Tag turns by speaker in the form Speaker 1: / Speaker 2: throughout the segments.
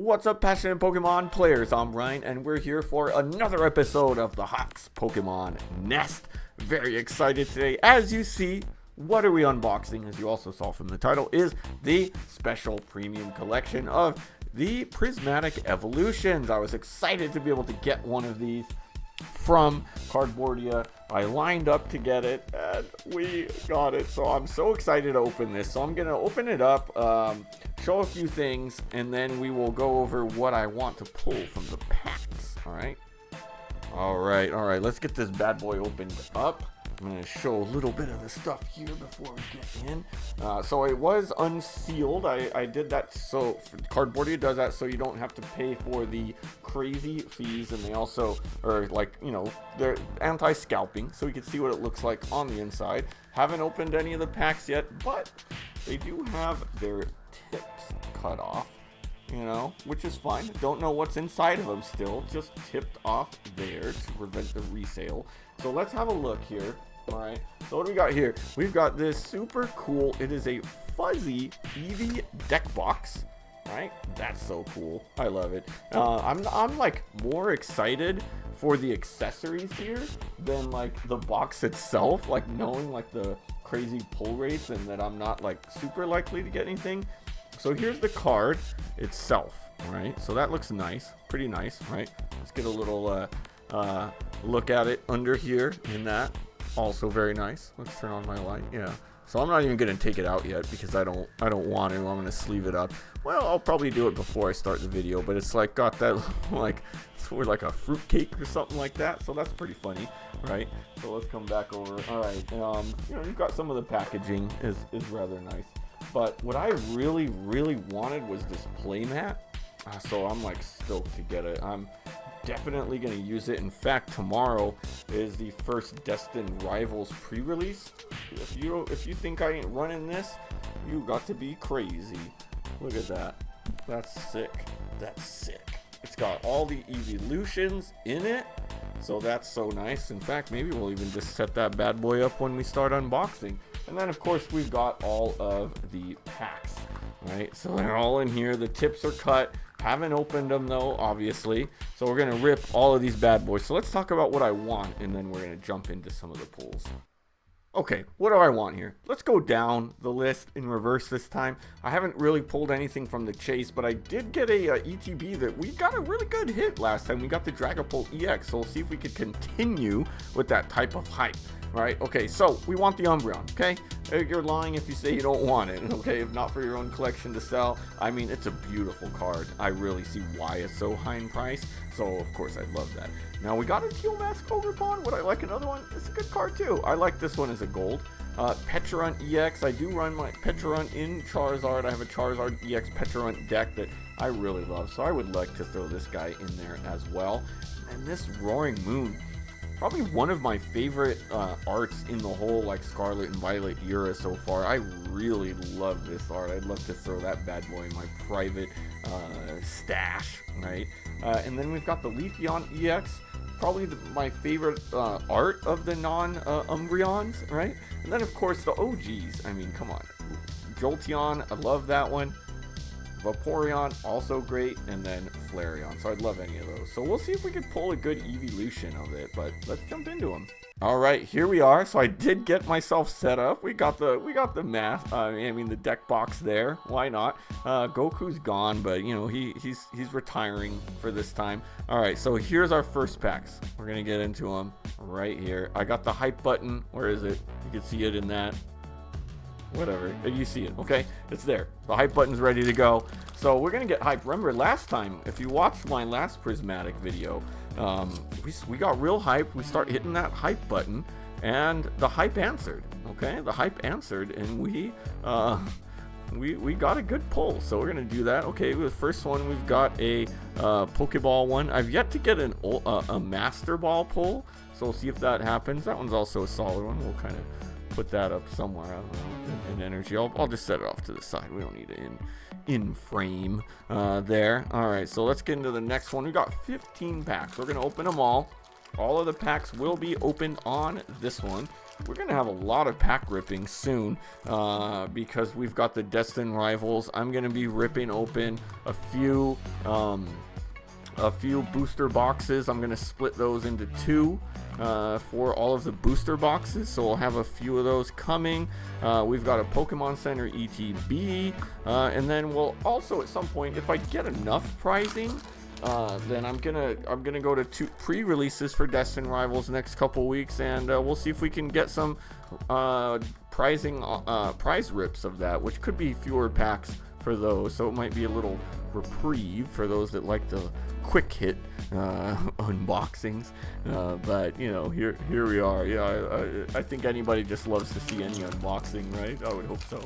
Speaker 1: What's up, passionate Pokemon players? I'm Ryan, and we're here for another episode of the Hawks Pokemon Nest. Very excited today. As you see, what are we unboxing, as you also saw from the title, is the special premium collection of the Prismatic Evolutions. I was excited to be able to get one of these from Cardboardia. I lined up to get it and we got it, so I'm so excited to open this. So I'm gonna open it up, show a few things, and then we will go over what I want to pull from the packs. All right, let's get this bad boy opened up. I'm going to show a little bit of the stuff here before we get in. So it was unsealed. I did that, so Cardboardia does that so you don't have to pay for the crazy fees, and they also are like, you know, they're anti-scalping, so we can see what it looks like on the inside. Haven't opened any of the packs yet, but they do have their tips cut off, you know, which is fine. Don't know what's inside of them still, just tipped off there to prevent the resale. So let's have a look here. All right, so what do we got here? We've got this super cool, it is a fuzzy Eevee deck box, right? That's so cool. I love it. I'm like more excited for the accessories here than like the box itself, like knowing like the crazy pull rates and that I'm not like super likely to get anything. So here's the card itself, right? So that looks nice, pretty nice, right? Let's get a little look at it under here in that. Also very nice. Let's turn on my light. Yeah. So I'm not even gonna take it out yet because I don't want to. I'm gonna sleeve it up. Well, I'll probably do it before I start the video, but it's like got that like sort of like a fruit cake or something like that. So that's pretty funny, right? So let's come back over. All right. You know, you've got some of the packaging is rather nice. But what I really wanted was this playmat. So I'm like stoked to get it. I'm definitely going to use it. In fact, tomorrow is the first Destined Rivals pre-release. If you think I ain't running this, you got to be crazy. Look at that. That's sick. That's sick. It's got all the evolutions in it, so that's so nice. In fact, maybe we'll even just set that bad boy up when we start unboxing. And then of course we've got all of the packs, right? So they're all in here. The tips are cut. Haven't opened them though, obviously. So we're gonna rip all of these bad boys. So let's talk about what I want, and then we're gonna jump into some of the pulls. Okay, what do I want here? Let's go down the list in reverse this time. I haven't really pulled anything from the chase, but I did get a ETB that we got a really good hit last time. We got the Dragapult EX, so we'll see if we could continue with that type of hype. Right, okay, so we want the Umbreon, okay? You're lying if you say you don't want it, okay? If not for your own collection to sell. I mean, it's a beautiful card. I really see why it's so high in price, so of course I love that. Now we got a Teal Mask Pokemon. Would I like another one? It's a good card too. I like this one as a gold. Pecharunt EX. I do run my Pecharunt in Charizard. I have a Charizard EX Pecharunt deck that I really love, so I would like to throw this guy in there as well. And this Roaring Moon, probably one of my favorite arts in the whole like Scarlet and Violet era so far. I really love this art. I'd love to throw that bad boy in my private stash, right? And then we've got the Leafeon EX, probably my favorite art of the non-Umbreons, right? And then of course the OGs. I mean, come on. Jolteon, I love that one. Vaporeon, also great, and then Flareon. So I'd love any of those. So we'll see if we can pull a good evolution of it, but let's jump into them. All right, here we are. So I did get myself set up. We got the math. I mean the deck box there. Why not? Goku's gone, but you know he's retiring for this time. All right, so here's our first packs. We're gonna get into them right here. I got the hype button. Where is it? You can see it in that. Whatever, you see it, okay? It's there. The hype button's ready to go. So we're gonna get hyped. Remember last time, if you watched my last Prismatic video, we got real hype. We start hitting that hype button, and the hype answered, okay? The hype answered, and we got a good pull. So we're gonna do that. Okay, the first one, we've got a Pokeball one. I've yet to get a Master Ball pull, so we'll see if that happens. That one's also a solid one. We'll kind of put that up somewhere, I don't know, in energy. I'll just set it off to the side. We don't need it in frame there. All right, so let's get into the next one. We got 15 packs. We're gonna open them all. all of the packs will be opened on this one. We're going to have a lot of pack ripping soon because we've got the Destined Rivals. I'm going to be ripping open a few booster boxes. I'm going to split those into two for all of the booster boxes, so we'll have a few of those coming. We've got a Pokemon Center ETB, and then we'll also at some point, if I get enough prizing, then I'm gonna go to 2 pre-releases for Destined Rivals next couple weeks, and we'll see if we can get some prize rips of that, which could be fewer packs for those, so it might be a little reprieve for those that like the quick hit unboxings, but you know, here we are. Yeah, I think anybody just loves to see any unboxing, right? I would hope so.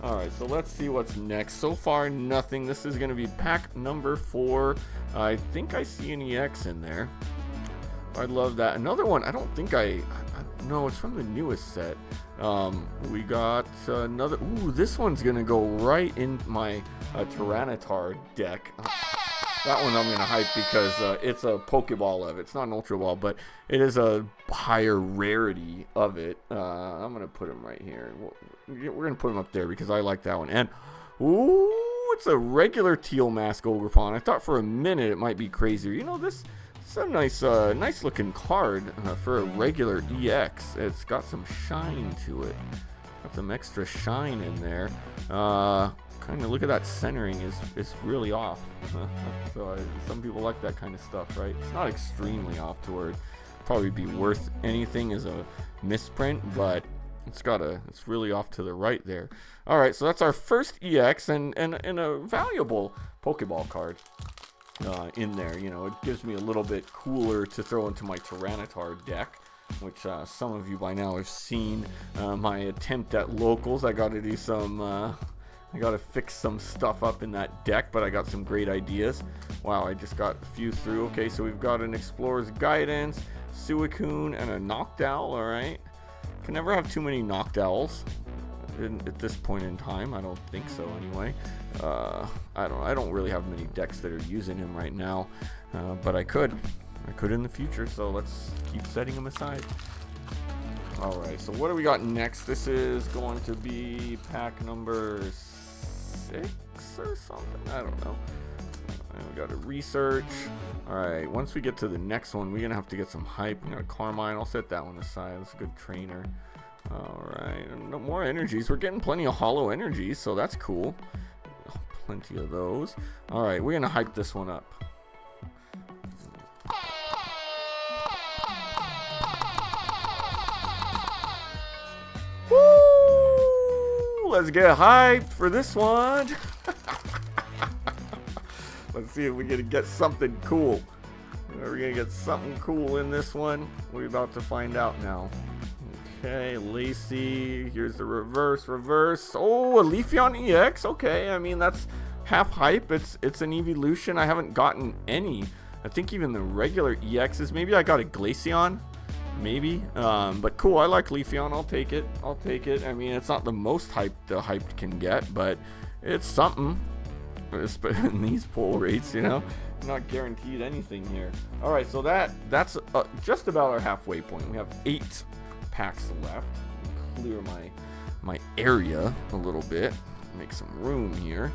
Speaker 1: All right, so let's see what's next. So far, nothing. This is going to be pack number 4. I think I see an EX in there. I love that. Another one, I don't think no, it's from the newest set. We got another. Ooh, this one's going to go right in my Tyranitar deck. That one I'm going to hype because it's a Pokeball of it. It's not an Ultra Ball, but it is a higher rarity of it. I'm going to put him right here. We're going to put him up there because I like that one. And, ooh, it's a regular Teal Mask Ogerpon. I thought for a minute it might be crazier. You know, this is a nice looking card for a regular EX. It's got some shine to it. Got some extra shine in there. Kind of look at that centering is really off. So some people like that kind of stuff, right? It's not extremely off to where it'd probably be worth anything as a misprint, but it's really off to the right there. All right, so that's our first EX and a valuable Pokeball card in there. You know, it gives me a little bit cooler to throw into my Tyranitar deck, which some of you by now have seen my attempt at locals. I got to do some. I got to fix some stuff up in that deck, but I got some great ideas. Wow, I just got a few through. Okay, so we've got an Explorer's Guidance, Suicune, and a Noctowl. All right. Can never have too many Noctowls at this point in time. I don't think so anyway. I don't really have many decks that are using him right now, but I could in the future, so let's keep setting him aside. Alright, so what do we got next? This is going to be pack number 6 or something. I don't know. And we got to research. Alright, once we get to the next one, we're going to have to get some hype. We got a Carmine. I'll set that one aside. That's a good trainer. Alright, no more energies. We're getting plenty of hollow energies, so that's cool. Plenty of those. Alright, we're going to hype this one up. Let's get hyped for this one. Let's see if we can get something cool. Are we gonna get something cool in this one? We're about to find out now. Okay, Lacey. Here's the reverse. Oh, a Leafeon EX. Okay, I mean that's half hype. It's an evolution. I haven't gotten any. I think even the regular EXs. Maybe I got a Glaceon. Maybe, but cool. I like Leafeon. I'll take it. I mean, it's not the most hyped the hyped can get, but it's something. In these pull rates, you know, not guaranteed anything here. All right, so that's just about our halfway point. We have 8 packs left. Clear my area a little bit, make some room here,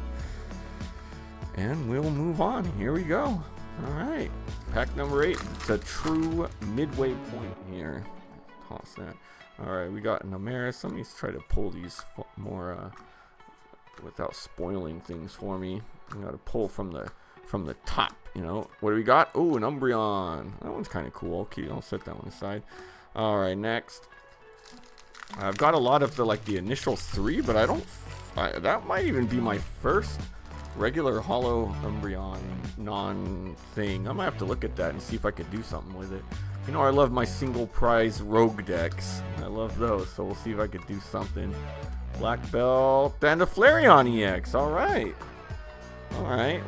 Speaker 1: and we'll move on. Here we go. All right, pack number 8. It's a true midway point here. Toss that. All right, we got Nameris. Let me try to pull these more without spoiling things for me. I got to pull from the top. You know, what do we got? Oh, an Umbreon. That one's kind of cool. Okay, I'll set that one aside. All right, next. I've got a lot of the initial 3, but that might even be my first regular hollow Umbreon non-thing. I might have to look at that and see if I could do something with it. You know, I love my single prize rogue decks. I love those, so we'll see if I could do something. Black Belt and a Flareon EX. Alright,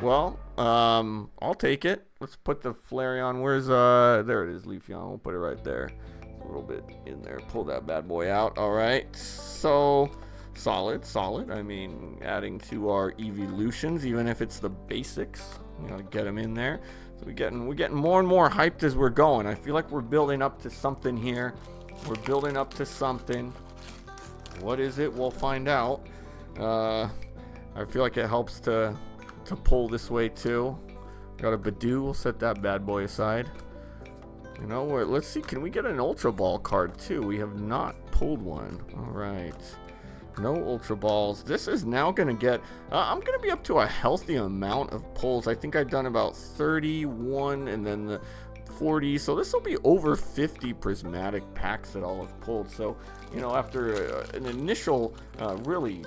Speaker 1: well, I'll take it. Let's put the Flareon. Where's there it is, Leafeon. We'll put it right there. A little bit in there. Pull that bad boy out. Alright, so solid. I mean, adding to our evolutions, even if it's the basics, You know, get him in there. So we're getting more and more hyped as we're going. I feel like we're building up to something here. We're building up to something. What is it? We'll find out. I feel like it helps to pull this way too. Got a Badoo. We'll set that bad boy aside. You know what? Let's see. Can we get an Ultra Ball card too? We have not pulled one. All right. No Ultra Balls. This is now going to get... I'm going to be up to a healthy amount of pulls. I think I've done about 31 and then the 40. So this will be over 50 prismatic packs that I'll have pulled. So, you know, after an initial really...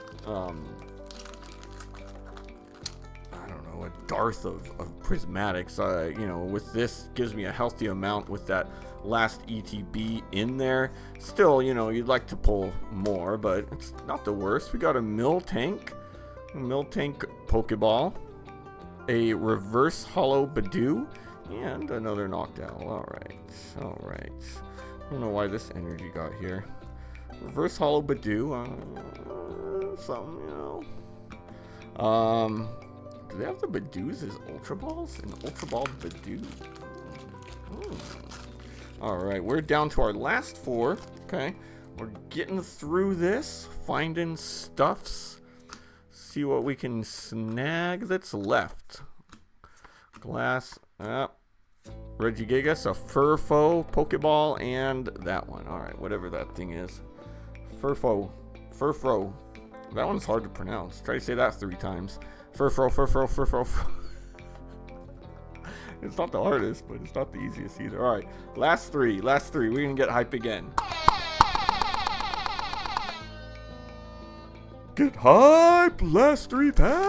Speaker 1: a dearth of prismatics, you know, with this gives me a healthy amount with that last ETB in there. Still, you know, you'd like to pull more, but it's not the worst. We got a Miltank Pokeball, a reverse hollow Badoo, and another knockdown. All right. I don't know why this energy got here. Reverse hollow Badoo, something, you know. Do they have the Badoos as Ultra Balls? An Ultra Ball Badoo. Alright, we're down to our last 4. Okay. We're getting through this. Finding stuffs. See what we can snag that's left. Glass. Regigigas, a Furfo Pokeball, and that one. Alright, whatever that thing is. Furfo. That one's hard to pronounce. Try to say that 3 times. Furfro. It's not the hardest, but it's not the easiest either. Alright, last three. We're gonna get hype again. Get hype! Last 3 packs!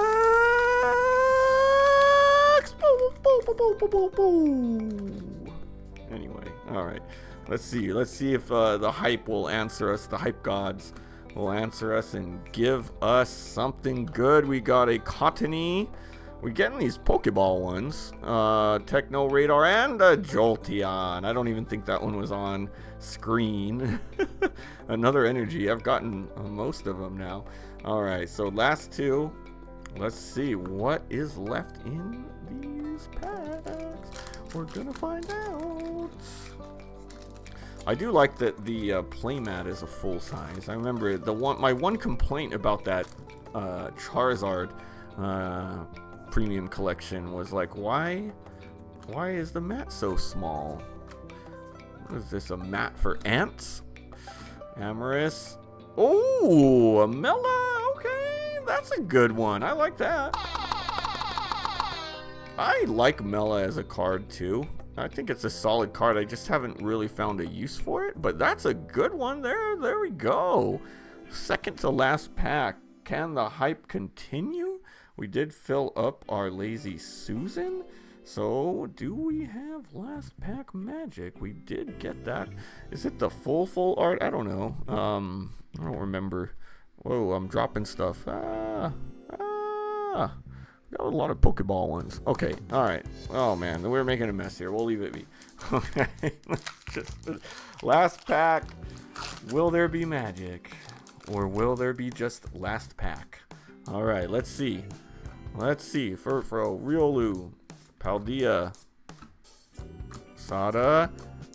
Speaker 1: Anyway, alright. Let's see if the hype will answer us. The hype gods will answer us and give us something good. We got a Cottony. We're getting these Pokeball ones. Techno Radar and a Jolteon. I don't even think that one was on screen. Another energy. I've gotten most of them now. Alright, so last 2. Let's see what is left in these packs. We're gonna find out. I do like that the playmat is a full size. I remember my one complaint about that Charizard premium collection was like, why is the mat so small? What is this, a mat for ants? Amorous. Oh, a Mela. Okay, that's a good one. I like that. I like Mela as a card too. I think it's a solid card. I just haven't really found a use for it, but that's a good one there. There we go. Second to last pack. Can the hype continue? We did fill up our Lazy Susan. So, do we have last pack magic? We did get that. Is it the full art? I don't know. I don't remember. Whoa, I'm dropping stuff. Got a lot of Pokeball ones. Okay, alright. Oh man, we're making a mess here. We'll leave it be. Okay, last pack. Will there be magic? Or will there be just last pack? Alright, let's see. Furfro, Riolu, Paldea, Sada,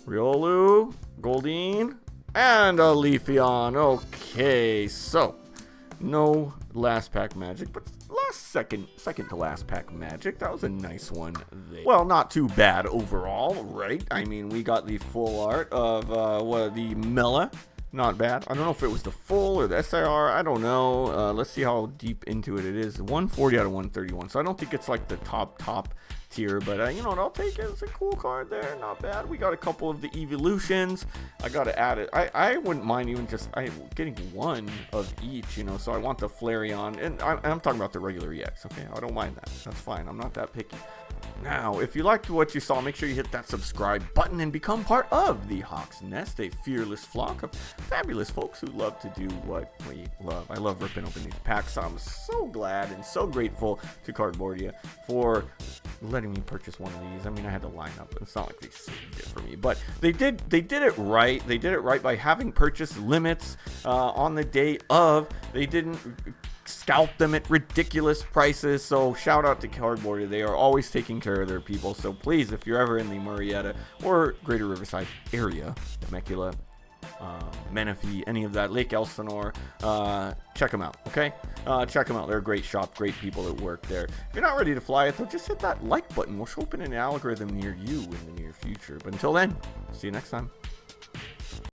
Speaker 1: Riolu, Goldeen, and a Leafeon. Okay, so no last pack magic, but second to last pack magic. That was a nice one there. Well, not too bad overall, right? I mean, we got the full art of the Mela. Not bad. I don't know if it was the full or the SIR. I don't know. Let's see how deep into it is. 140 out of 131. So I don't think it's like the top tier, but you know what, I'll take it. It's a cool card there. Not bad. We got a couple of the evolutions. I got to add it. I wouldn't mind even just getting one of each, you know. So I want the Flareon, and I'm talking about the regular EX. Okay, I don't mind that. That's fine. I'm not that picky. Now, if you liked what you saw, make sure you hit that subscribe button and become part of the Hawk's Nest, a fearless flock of fabulous folks who love to do what we love. I love ripping open these packs. I'm so glad and so grateful to Cardboardia for letting me purchase one of these. I mean, I had to line up. It's not like they saved it for me, but they did it right. They did it right by having purchase limits on the day of. They didn't scalp them at ridiculous prices. So shout out to Cardboard. They are always taking care of their people. So please, if you're ever in the Murrieta or Greater Riverside area, Temecula, Menifee, any of that, Lake Elsinore, check them out, okay? Check them out. They're a great shop, great people that work there. If you're not ready to fly it, though, just hit that like button. We'll show up in an algorithm near you in the near future. But until then, see you next time.